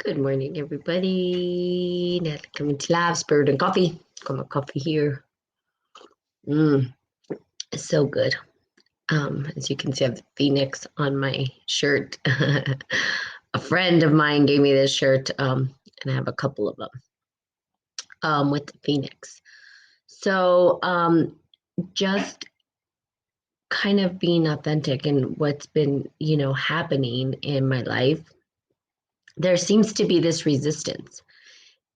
Good morning, everybody. Natalie coming to live, Spirit and Coffee. Got my coffee here. It's so good. As you can see, I have the Phoenix on my shirt. A friend of mine gave me this shirt, and I have a couple of them with the Phoenix. So just kind of being authentic in what's been, happening in my life. There seems to be this resistance.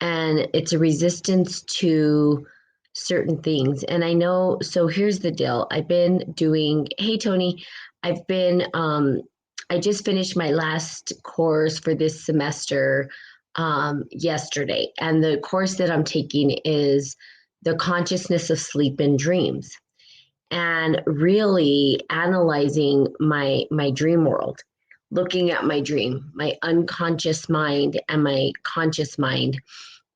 And it's a resistance to certain things. And I know, so here's the deal. I've been doing, hey, Tony, I've been, I just finished my last course for this semester yesterday. And the course that I'm taking is the consciousness of sleep and dreams, and really analyzing my dream world, looking at my dream, my unconscious mind and my conscious mind.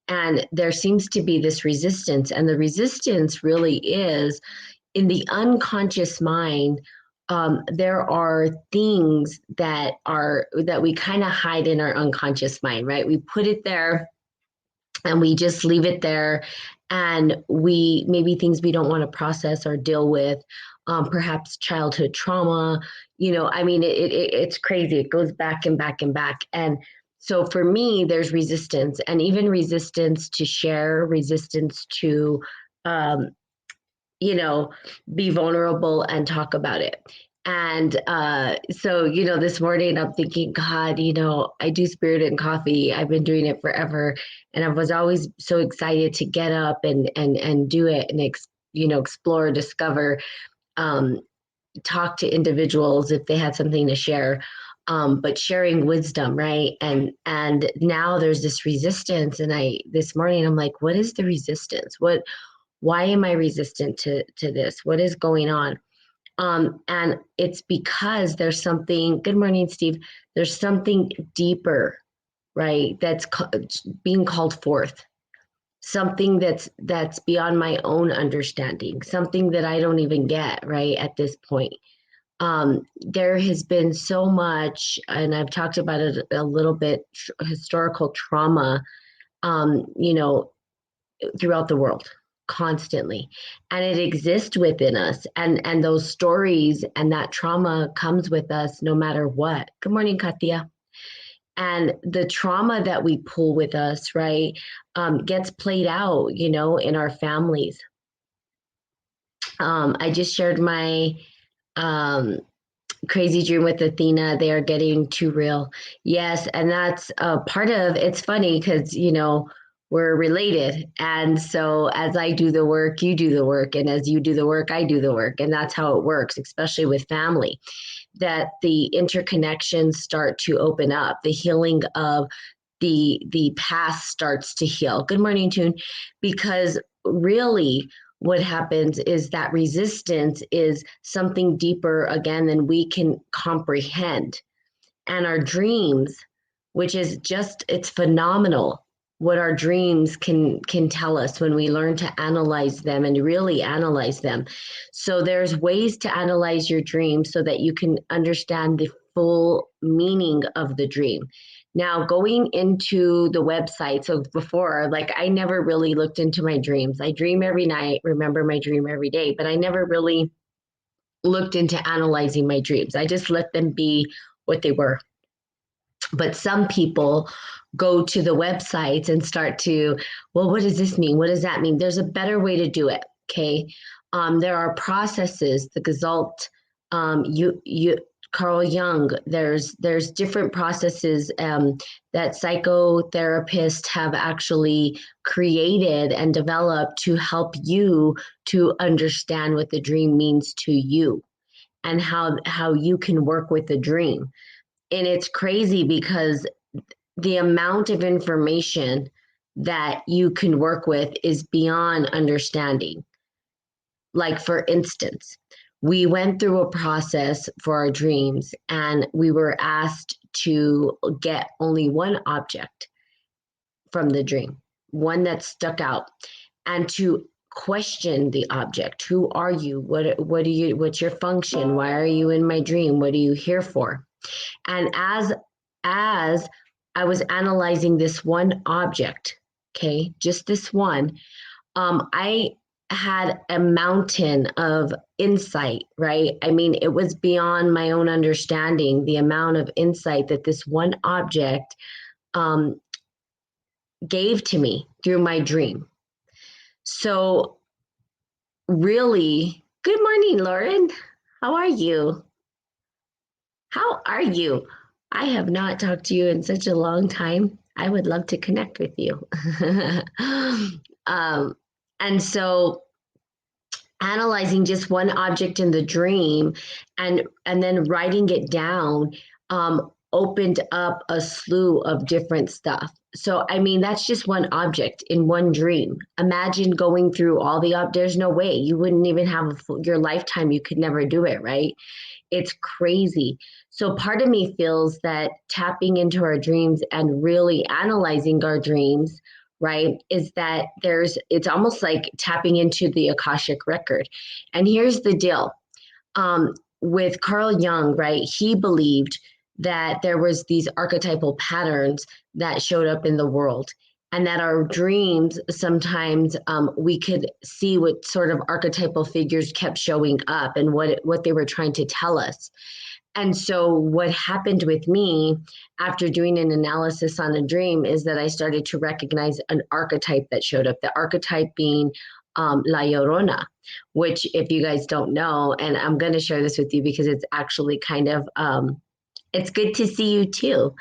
And there seems to be this resistance, and the resistance really is in the unconscious mind. There are things that we kind of hide in our unconscious mind, right? We put it there and we just leave it there, and we maybe things we don't want to process or deal with, perhaps childhood trauma. I mean, it's crazy. It goes back and back and back. And so for me, there's resistance, and even resistance to share, resistance to um, be vulnerable and talk about it. And so, this morning I'm thinking, God, I do Spirit and Coffee. I've been doing it forever. And I was always so excited to get up and do it and, explore, discover, um, talk to individuals if they had something to share. But sharing wisdom, right? And now there's this resistance. And this morning I'm like, what is the resistance? Why am I resistant to this? What is going on? And it's because there's something, good morning, Steve. There's something deeper, right? That's being called forth. Something that's beyond my own understanding, something that I don't even get, right, at this point. There has been so much, and I've talked about it a little bit, historical trauma, you know, throughout the world constantly, and it exists within us, and those stories and that trauma comes with us no matter what. Good morning, Katia. And the trauma that we pull with us, right, gets played out, in our families. I just shared my um, crazy dream with Athena. They are getting too real. Yes, and that's part of it's funny because we're related, and so as I do the work, you do the work, and as you do the work, I do the work, and that's how it works, especially with family. That the interconnections start to open up, the healing of the past starts to heal. Good morning, Tune, because really what happens is that resistance is something deeper again than we can comprehend. And our dreams, which is just it's phenomenal what our dreams can tell us when we learn to analyze them and really analyze them. So there's ways to analyze your dream so that you can understand the full meaning of the dream. Now, going into the website, so before, like, I never really looked into my dreams. I dream every night, remember my dream every day, but I never really looked into analyzing my dreams. I just let them be what they were. But some people go to the websites and start to, well, what does this mean? What does that mean? There's a better way to do it. Okay. There are processes, the Gestalt, you Carl Jung, there's different processes that psychotherapists have actually created and developed to help you to understand what the dream means to you and how you can work with the dream. And it's crazy because the amount of information that you can work with is beyond understanding. Like, for instance, we went through a process for our dreams, and we were asked to get only one object from the dream, one that stuck out, and to question the object. Who are you? What do you, what's your function? Why are you in my dream? What are you here for? And as I was analyzing this one object, okay, just this one. I had a mountain of insight, right? I mean, it was beyond my own understanding, the amount of insight that this one object um, gave to me through my dream. So, really, good morning, Lauren. How are you? How are you? I have not talked to you in such a long time. I would love to connect with you. um, and so, analyzing just one object in the dream and then writing it down opened up a slew of different stuff. So I mean, that's just one object in one dream. Imagine going through all the there's no way you wouldn't even have your lifetime. You could never do it, right? It's crazy. So part of me feels that tapping into our dreams and really analyzing our dreams, right, is that it's almost like tapping into the Akashic record. And here's the deal. With Carl Jung, right, he believed that there was these archetypal patterns that showed up in the world, and that our dreams sometimes we could see what sort of archetypal figures kept showing up and what they were trying to tell us. And so what happened with me after doing an analysis on a dream is that I started to recognize an archetype that showed up, the archetype being La Llorona, which if you guys don't know, and I'm going to share this with you because it's actually kind of, it's good to see you too.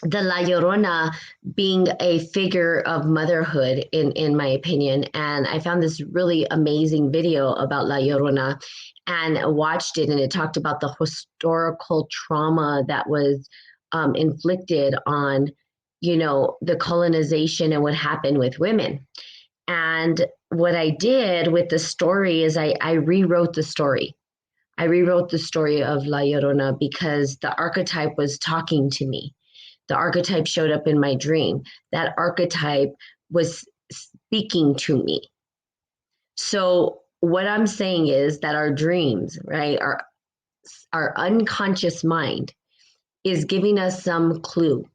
The La Llorona being a figure of motherhood, in my opinion. And I found this really amazing video about La Llorona and watched it, and it talked about the historical trauma that was inflicted on, the colonization and what happened with women. And what I did with the story is I rewrote the story. I rewrote the story of La Llorona because the archetype was talking to me. The archetype showed up in my dream. That archetype was speaking to me. So what I'm saying is that our dreams, right, our unconscious mind is giving us some clue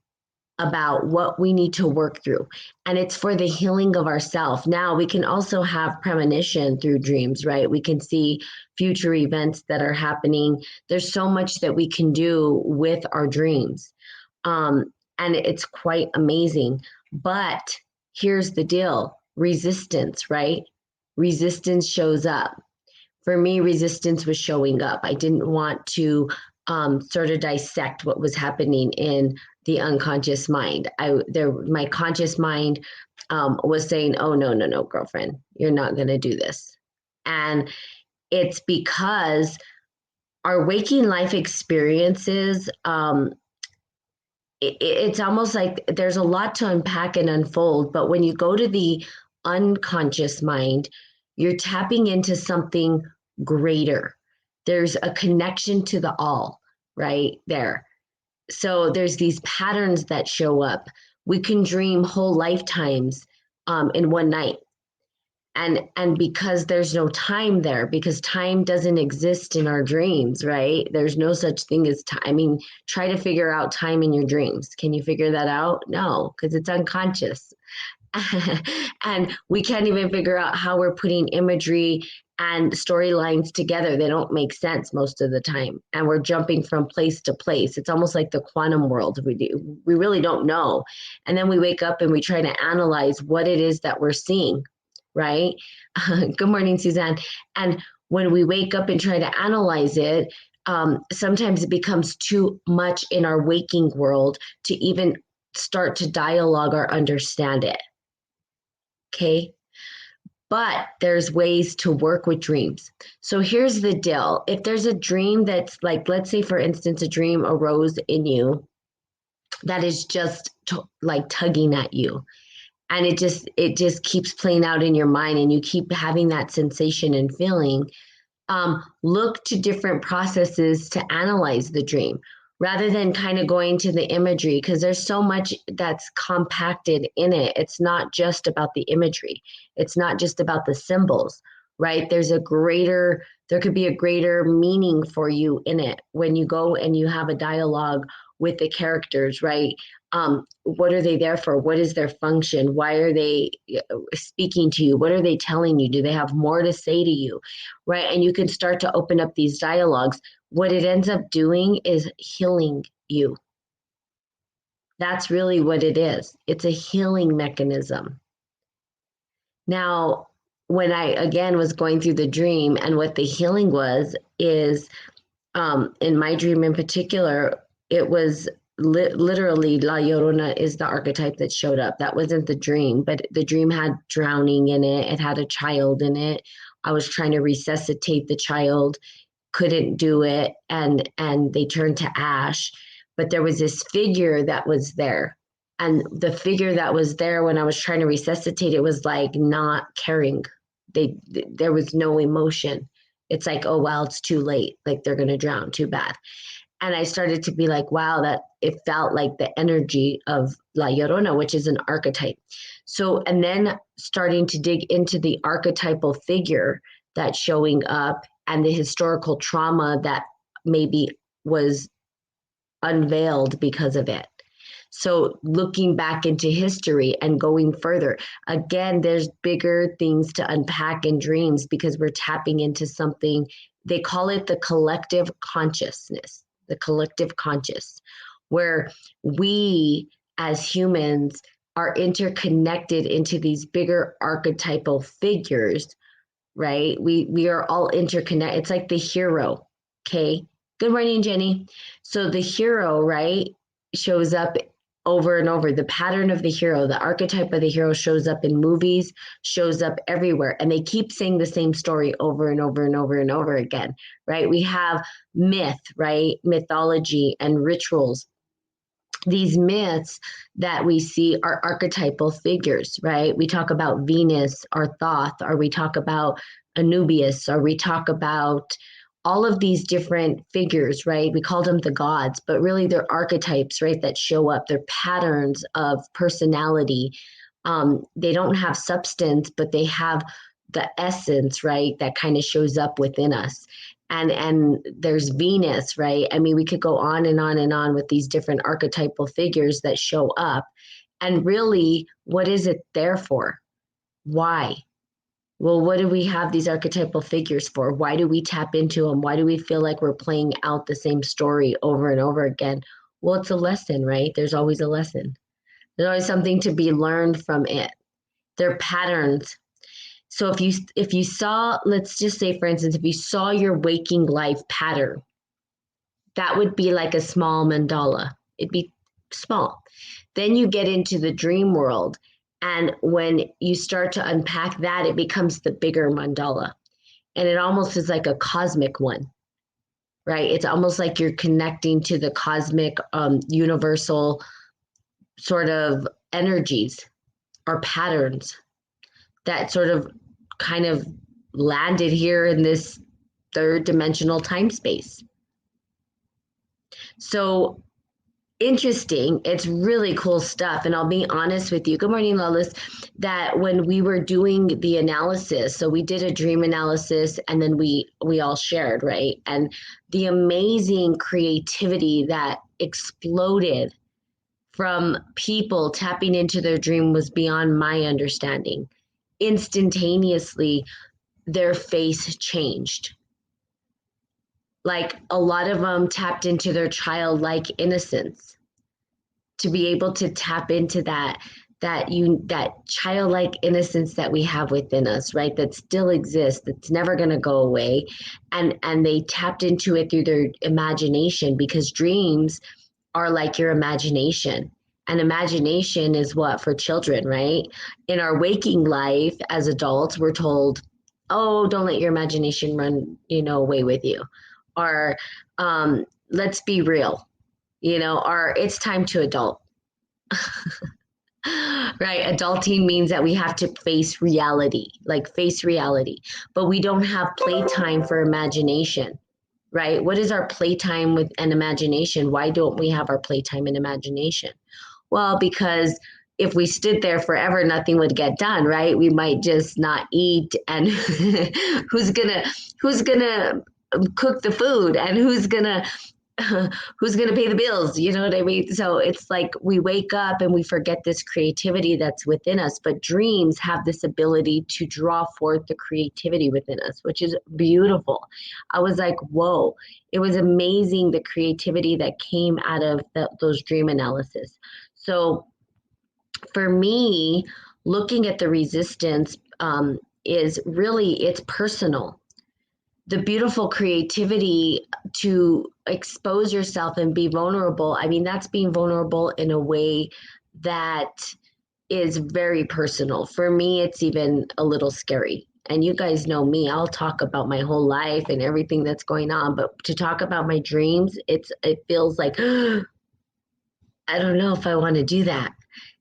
about what we need to work through. And it's for the healing of ourself. Now we can also have premonition through dreams, right? We can see future events that are happening. There's so much that we can do with our dreams. And it's quite amazing. But here's the deal, resistance, right? Resistance shows up. For me, resistance was showing up. I didn't want to sort of dissect what was happening in the unconscious mind. My conscious mind was saying, "Oh no, girlfriend, you're not going to do this," and it's because our waking life experiences. It's almost like there's a lot to unpack and unfold, but when you go to the unconscious mind, you're tapping into something greater. There's a connection to the all right there. So there's these patterns that show up. We can dream whole lifetimes in one night. And because there's no time there, because time doesn't exist in our dreams, right? There's no such thing as time. I mean, try to figure out time in your dreams. Can you figure that out? No, because it's unconscious. And we can't even figure out how we're putting imagery and storylines together. They don't make sense most of the time. And we're jumping from place to place. It's almost like the quantum world. We really don't know. And then we wake up and we try to analyze what it is that we're seeing, right? Good morning, Suzanne. And when we wake up and try to analyze it, sometimes it becomes too much in our waking world to even start to dialogue or understand it. Okay. But there's ways to work with dreams. So here's the deal. If there's a dream that's like, let's say, for instance, a dream arose in you that is just like tugging at you, and it just keeps playing out in your mind, and you keep having that sensation and feeling, look to different processes to analyze the dream rather than kind of going to the imagery, because there's so much that's compacted in it. It's not just about the imagery. It's not just about the symbols. right? There could be a greater meaning for you in it when you go and you have a dialogue with the characters, right? What are they there for? What is their function? Why are they speaking to you? What are they telling you? Do they have more to say to you, right? And you can start to open up these dialogues. What it ends up doing is healing you. That's really what it is. It's a healing mechanism. Now, when I again was going through the dream, and what the healing was is, in my dream in particular, it was literally La Llorona is the archetype that showed up. That wasn't the dream, but the dream had drowning in it. It had a child in it. I was trying to resuscitate the child, couldn't do it, and they turned to ash. But there was this figure that was there, and the figure that was there when I was trying to resuscitate it was like not caring. There was no emotion. It's like, oh well, it's too late, like they're going to drown, too bad. And I started to be like, wow, that it felt like the energy of La Llorona, which is an archetype. So, and then starting to dig into the archetypal figure that's showing up and the historical trauma that maybe was unveiled because of it. So looking back into history and going further, again, there's bigger things to unpack in dreams because we're tapping into something. They call it the collective consciousness, the collective conscious, where we as humans are interconnected into these bigger archetypal figures, right? We are all interconnected. It's like the hero. Okay. Good morning, Jenny. So the hero, right, shows up over and over. The pattern of the hero, the archetype of the hero shows up in movies, shows up everywhere. And they keep saying the same story over and over and over and over again, right? We have myth, right? Mythology and rituals. These myths that we see are archetypal figures, right? We talk about Venus or Thoth, or we talk about Anubis, or we talk about all of these different figures, right? We call them the gods, but really they're archetypes, right? That show up. They're patterns of personality. They don't have substance, but they have the essence, right? That kind of shows up within us. And there's Venus, right? I mean, we could go on and on and on with these different archetypal figures that show up. And really, what is it there for? Why? Well, what do we have these archetypal figures for? Why do we tap into them? Why do we feel like we're playing out the same story over and over again? Well, it's a lesson, right? There's always a lesson. There's always something to be learned from it. They're patterns. So if you saw, let's just say, for instance, if you saw your waking life pattern, that would be like a small mandala. It'd be small. Then you get into the dream world. And when you start to unpack that, it becomes the bigger mandala. And it almost is like a cosmic one, right? It's almost like you're connecting to the cosmic, universal sort of energies or patterns that sort of kind of landed here in this third dimensional time space. So interesting. It's really cool stuff. And I'll be honest with you. Good morning, Lolis. That when we were doing the analysis, so we did a dream analysis and then we all shared, right? And the amazing creativity that exploded from people tapping into their dream was beyond my understanding. Instantaneously, their face changed. Like a lot of them tapped into their childlike innocence to be able to tap into that childlike innocence that we have within us, right? That still exists, that's never going to go away. And they tapped into it through their imagination, because dreams are like your imagination. And imagination is what for children, right? In our waking life as adults, we're told, oh, don't let your imagination run, away with you. Or let's be real, or it's time to adult. Right? Adulting means that we have to face reality, but we don't have playtime for imagination, right? What is our playtime with an imagination? Why don't we have our playtime and imagination? Well, because if we stood there forever, nothing would get done, right? We might just not eat, and who's gonna cook the food, and who's going to pay the bills? You know what I mean? So it's like we wake up and we forget this creativity that's within us, but dreams have this ability to draw forth the creativity within us, which is beautiful. I was like, whoa, it was amazing, the creativity that came out of those dream analysis. So for me, looking at the resistance is really, it's personal. The beautiful creativity to expose yourself and be vulnerable. I mean, that's being vulnerable in a way that is very personal. For me, it's even a little scary. And you guys know me, I'll talk about my whole life and everything that's going on, but to talk about my dreams, it feels like, I don't know if I want to do that.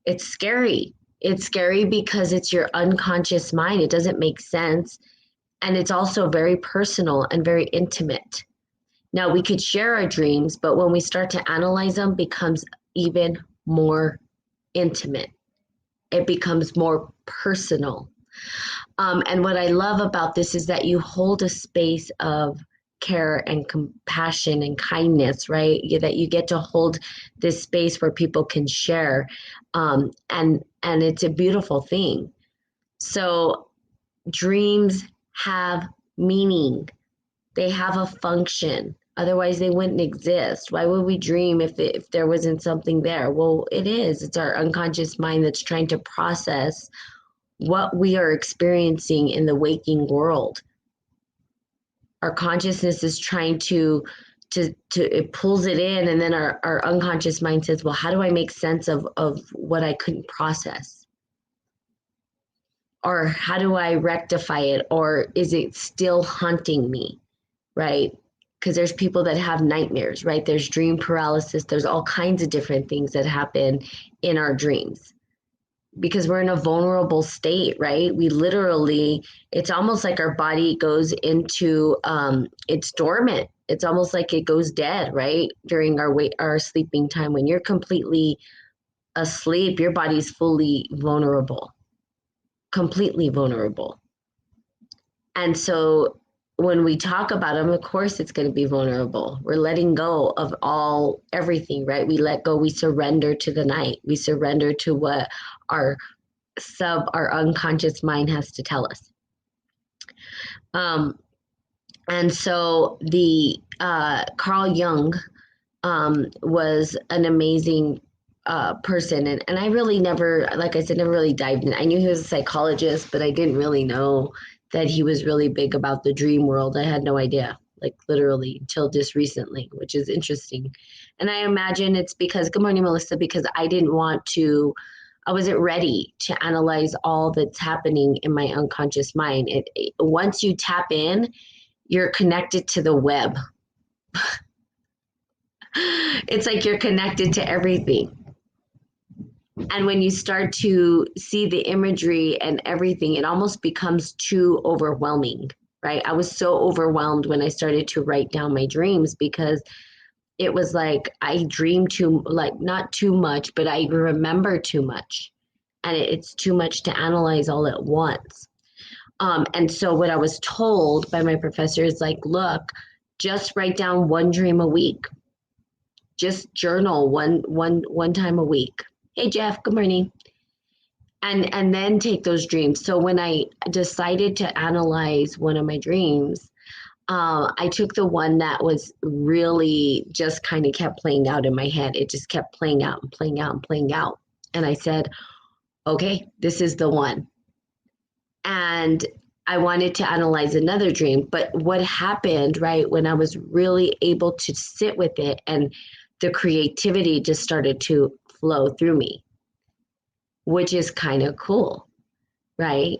It's scary. It's scary because it's your unconscious mind. It doesn't make sense. And it's also very personal and very intimate. Now, we could share our dreams, but when we start to analyze them, it becomes even more intimate. It becomes more personal. And what I love about this is that you hold a space of care and compassion and kindness, right? That you get to hold this space where people can share, and it's a beautiful thing. So dreams have meaning. They have a function. Otherwise, they wouldn't exist. Why would we dream if there wasn't something there? Well, it is. It's our unconscious mind that's trying to process what we are experiencing in the waking world. Our consciousness is trying to it pulls it in, and then our unconscious mind says, well, how do I make sense of what I couldn't process? Or how do I rectify it? Or is it still haunting me, right? Because there's people that have nightmares, right? There's dream paralysis. There's all kinds of different things that happen in our dreams because we're in a vulnerable state, right? We literally, it's almost like our body goes into, it's dormant. It's almost like it goes dead, right? During our sleeping time. When you're completely asleep, your body's fully vulnerable, completely vulnerable. And so when we talk about them, of course, it's going to be vulnerable. We're letting go of everything, right? We let go, we surrender to the night. We surrender to what our unconscious mind has to tell us. And so the Carl Jung was an amazing person. And I really never, like I said, never really dived in. I knew he was a psychologist, but I didn't really know that he was really big about the dream world. I had no idea, like literally until just recently, which is interesting. And I imagine it's because, good morning, Melissa, because I wasn't ready to analyze all that's happening in my unconscious mind. Once you tap in, you're connected to the web. It's like you're connected to everything. And when you start to see the imagery and everything, it almost becomes too overwhelming, right? I was so overwhelmed when I started to write down my dreams because it was like I dreamed not too much, but I remember too much. And it's too much to analyze all at once. And so what I was told by my professor is like, look, just write down one dream a week. Just journal one time a week. Hey, Jeff, good morning. And then take those dreams. So when I decided to analyze one of my dreams, I took the one that was really just kind of kept playing out in my head. It just kept playing out and playing out and playing out. And I said, okay, this is the one. And I wanted to analyze another dream. But what happened, right, when I was really able to sit with it and the creativity just started to flow through me, which is kind of cool, right?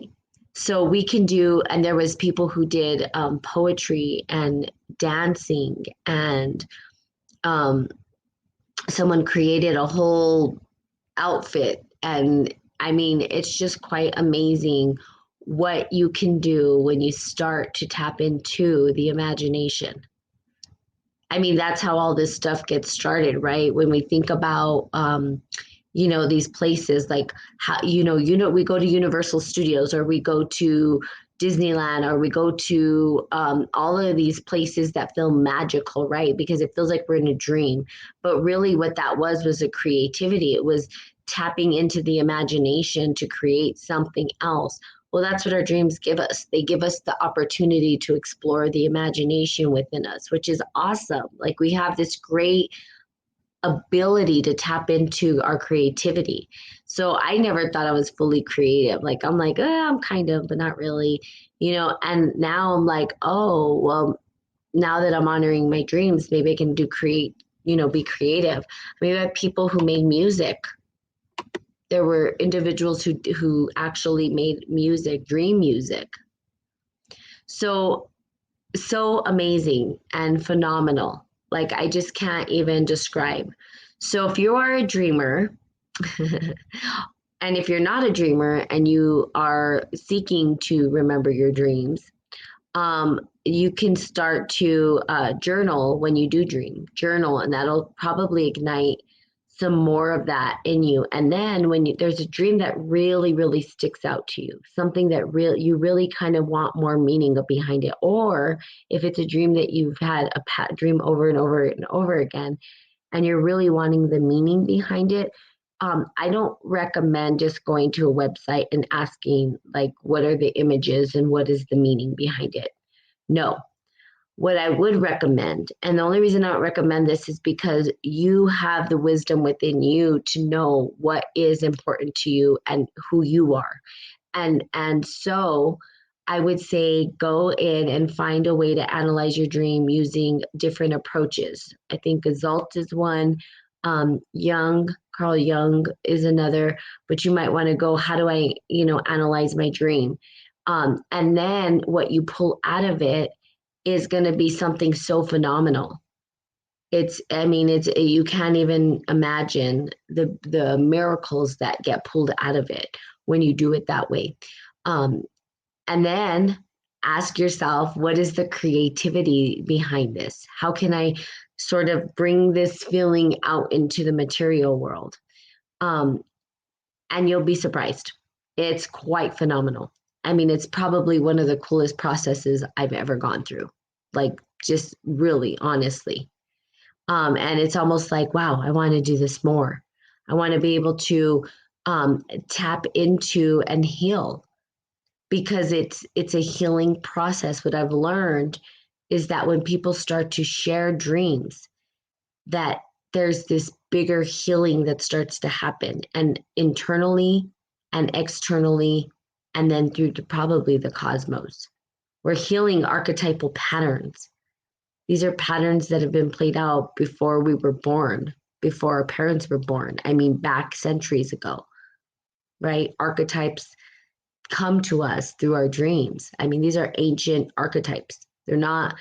So we can do, and there was people who did poetry and dancing, and someone created a whole outfit. And I mean, it's just quite amazing what you can do when you start to tap into the imagination. I mean, that's how all this stuff gets started, right? When we think about, these places like how, we go to Universal Studios, or we go to Disneyland, or we go to all of these places that feel magical, right? Because it feels like we're in a dream. But really what that was a creativity. It was tapping into the imagination to create something else. Well, that's what our dreams give us. They give us the opportunity to explore the imagination within us, which is awesome. Like we have this great ability to tap into our creativity. So I never thought I was fully creative. Like I'm like, I'm kind of, but not really, and now I'm like, oh, well, now that I'm honoring my dreams, maybe I can be creative. I mean, I have people who made music. There were individuals who actually made music, dream music. So amazing and phenomenal. Like I just can't even describe. So if you are a dreamer, and if you're not a dreamer and you are seeking to remember your dreams, you can start to journal when you do dream. Journal, and that'll probably ignite some more of that in you. And then when there's a dream that really, really sticks out to you, something that you really kind of want more meaning behind it, or if it's a dream that you've had a dream over and over and over again, and you're really wanting the meaning behind it, I don't recommend just going to a website and asking like, what are the images and what is the meaning behind it? No. What I would recommend, and the only reason I don't recommend this is because you have the wisdom within you to know what is important to you and who you are. And so I would say go in and find a way to analyze your dream using different approaches. I think Gestalt is one. Carl Jung is another, but you might want to go, how do I, analyze my dream? And then what you pull out of it is going to be something so phenomenal. You can't even imagine the miracles that get pulled out of it when you do it that way. And then ask yourself, what is the creativity behind this? How can I sort of bring this feeling out into the material world? And you'll be surprised. It's quite phenomenal. I mean, it's probably one of the coolest processes I've ever gone through. Like, just really, honestly. And it's almost like, wow, I want to do this more. I want to be able to tap into and heal, because it's a healing process. What I've learned is that when people start to share dreams, that there's this bigger healing that starts to happen, and internally and externally, and then through to probably the cosmos. We're healing archetypal patterns. These are patterns that have been played out before we were born, before our parents were born. I mean, back centuries ago, right? Archetypes come to us through our dreams. I mean, these are ancient archetypes. They're not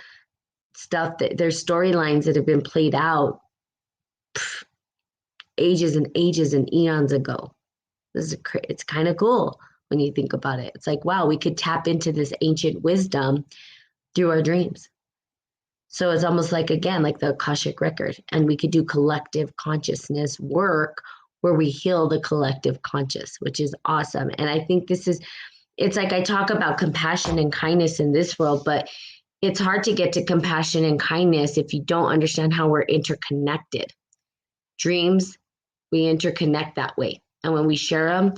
stuff they're storylines that have been played out ages and ages and eons ago. It's kind of cool when you think about it. It's like, wow, we could tap into this ancient wisdom through our dreams. So it's almost like, again, like the Akashic record, and we could do collective consciousness work where we heal the collective conscious, which is awesome. And I think it's like I talk about compassion and kindness in this world, but it's hard to get to compassion and kindness if you don't understand how we're interconnected. Dreams, we interconnect that way. And when we share them,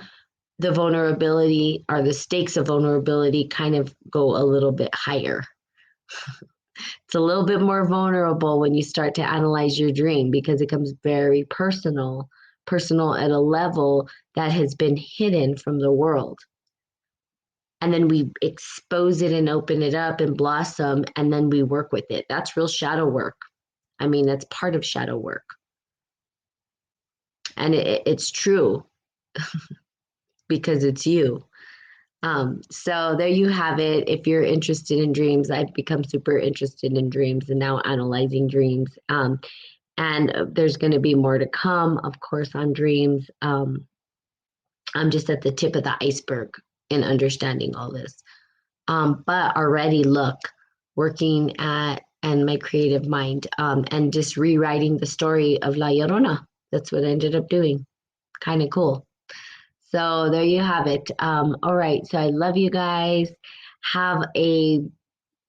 the vulnerability, or the stakes of vulnerability, kind of go a little bit higher. It's a little bit more vulnerable when you start to analyze your dream, because it becomes very personal at a level that has been hidden from the world. And then we expose it and open it up and blossom, and then we work with it. That's real shadow work. I mean, that's part of shadow work. And it's true because it's you. So there you have it. If you're interested in dreams, I've become super interested in dreams and now analyzing dreams. And there's going to be more to come, of course, on dreams. I'm just at the tip of the iceberg in understanding all this. But already working at, and my creative mind, and just rewriting the story of La Llorona. That's what I ended up doing. kind of cool. So there you have it. All right. So I love you guys. Have a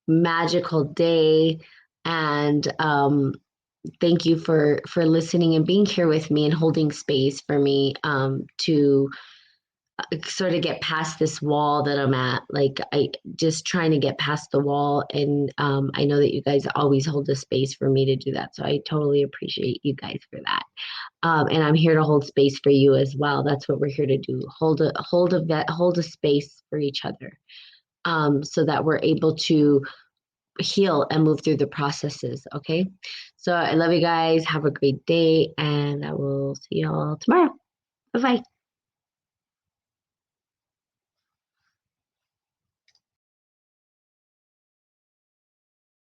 magical day, and thank you for listening and being here with me and holding space for me to sort of get past this wall that I'm at. Like I just trying to get past the wall, and I know that you guys always hold the space for me to do that. So I totally appreciate you guys for that. And I'm here to hold space for you as well. That's what we're here to do. Hold a space for each other, so that we're able to heal and move through the processes. Okay. So I love you guys. Have a great day, and I will see you all tomorrow. Bye bye.